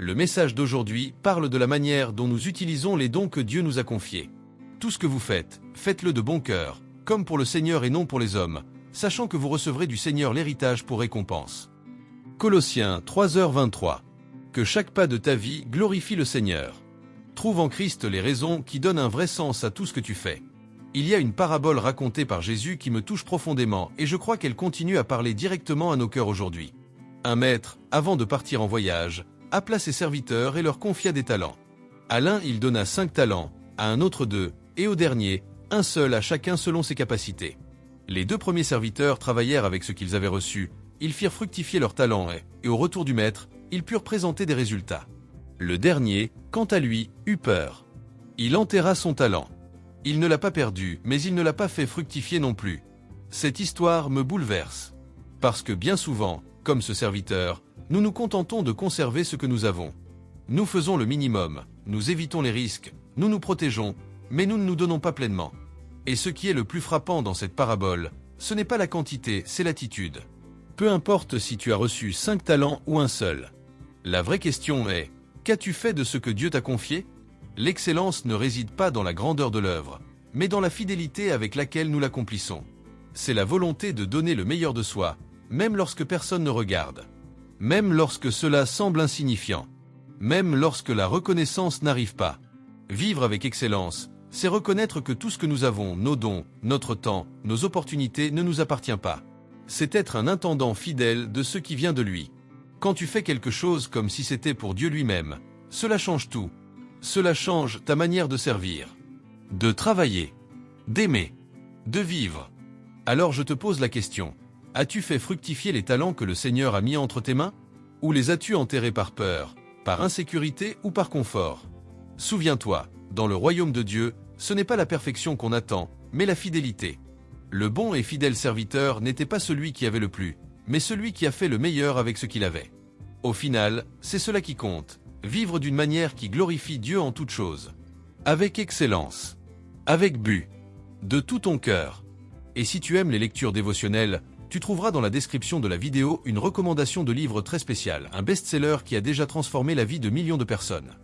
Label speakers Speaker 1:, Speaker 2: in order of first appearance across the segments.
Speaker 1: Le message d'aujourd'hui parle de la manière dont nous utilisons les dons que Dieu nous a confiés. Tout ce que vous faites, faites-le de bon cœur, comme pour le Seigneur et non pour les hommes, sachant que vous recevrez du Seigneur l'héritage pour récompense. Colossiens 3h23. Que chaque pas de ta vie glorifie le Seigneur. Trouve en Christ les raisons qui donnent un vrai sens à tout ce que tu fais. Il y a une parabole racontée par Jésus qui me touche profondément et je crois qu'elle continue à parler directement à nos cœurs aujourd'hui. Un maître, avant de partir en voyage, appela ses serviteurs et leur confia des talents. À l'un il donna 5 talents, à un autre 2, et au dernier, un seul à chacun selon ses capacités. Les 2 premiers serviteurs travaillèrent avec ce qu'ils avaient reçu, ils firent fructifier leurs talents et au retour du maître, ils purent présenter des résultats. Le dernier, quant à lui, eut peur. Il enterra son talent. Il ne l'a pas perdu, mais il ne l'a pas fait fructifier non plus. Cette histoire me bouleverse. Parce que bien souvent, comme ce serviteur, nous nous contentons de conserver ce que nous avons. Nous faisons le minimum, nous évitons les risques, nous nous protégeons, mais nous ne nous donnons pas pleinement. Et ce qui est le plus frappant dans cette parabole, ce n'est pas la quantité, c'est l'attitude. Peu importe si tu as reçu 5 talents ou un seul. La vraie question est, qu'as-tu fait de ce que Dieu t'a confié ? L'excellence ne réside pas dans la grandeur de l'œuvre, mais dans la fidélité avec laquelle nous l'accomplissons. C'est la volonté de donner le meilleur de soi, même lorsque personne ne regarde. Même lorsque cela semble insignifiant. Même lorsque la reconnaissance n'arrive pas. Vivre avec excellence, c'est reconnaître que tout ce que nous avons, nos dons, notre temps, nos opportunités ne nous appartient pas. C'est être un intendant fidèle de ce qui vient de lui. Quand tu fais quelque chose comme si c'était pour Dieu lui-même, cela change tout. Cela change ta manière de servir, de travailler, d'aimer, de vivre. Alors je te pose la question, as-tu fait fructifier les talents que le Seigneur a mis entre tes mains ? Ou les as-tu enterrés par peur, par insécurité ou par confort ? Souviens-toi, dans le royaume de Dieu, ce n'est pas la perfection qu'on attend, mais la fidélité. Le bon et fidèle serviteur n'était pas celui qui avait le plus, mais celui qui a fait le meilleur avec ce qu'il avait. Au final, c'est cela qui compte. Vivre d'une manière qui glorifie Dieu en toutes choses. Avec excellence. Avec but. De tout ton cœur. Et si tu aimes les lectures dévotionnelles, tu trouveras dans la description de la vidéo une recommandation de livre très spécial, un best-seller qui a déjà transformé la vie de millions de personnes.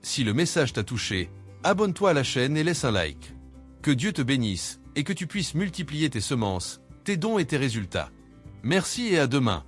Speaker 1: Si le message t'a touché, abonne-toi à la chaîne et laisse un like. Que Dieu te bénisse et que tu puisses multiplier tes semences, tes dons et tes résultats. Merci et à demain.